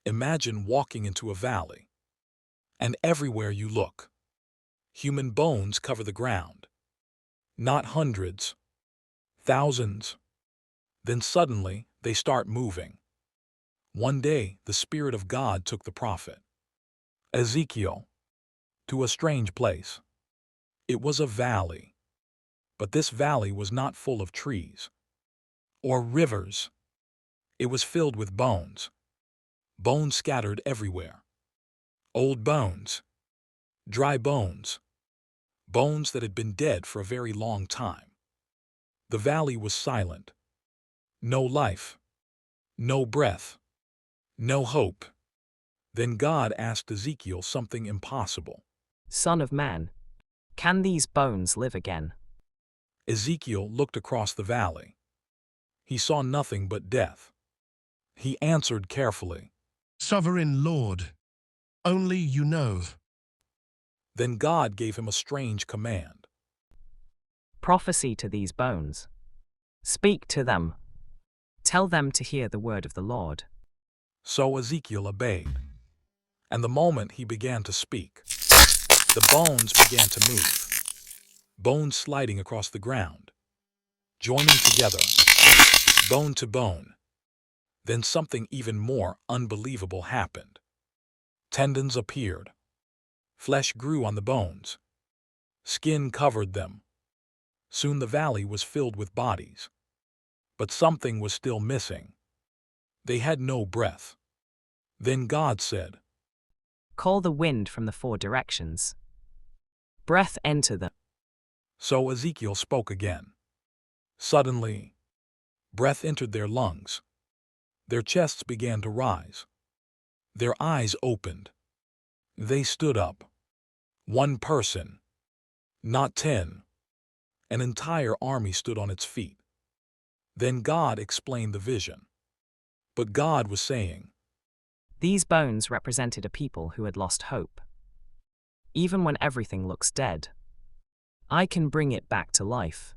Imagine walking into a valley, and everywhere you look, human bones cover the ground. Not hundreds, thousands. Then suddenly, they start moving. One day, the Spirit of God took the prophet, Ezekiel, to a strange place. It was a valley, but this valley was not full of trees or rivers. It was filled with bones, bones scattered everywhere. Old bones, dry bones, bones that had been dead for a very long time. The valley was silent. No life, no breath, no hope. Then God asked Ezekiel something impossible. Son of man, can these bones live again? Ezekiel looked across the valley. He saw nothing but death. He answered carefully. Sovereign Lord, only you know. Then God gave him a strange command. Prophesy to these bones. Speak to them. Tell them to hear the word of the Lord. So Ezekiel obeyed. And the moment he began to speak, the bones began to move, bones sliding across the ground, joining together, bone to bone. Then something even more unbelievable happened. Tendons appeared. Flesh grew on the bones. Skin covered them. Soon the valley was filled with bodies. But something was still missing. They had no breath. Then God said, Call the wind from the 4 directions. Breath enter them. So Ezekiel spoke again. Suddenly, breath entered their lungs. Their chests began to rise. Their eyes opened. They stood up. One person, not 10. An entire army stood on its feet. Then God explained the vision. But God was saying, These bones represented a people who had lost hope. Even when everything looks dead, I can bring it back to life.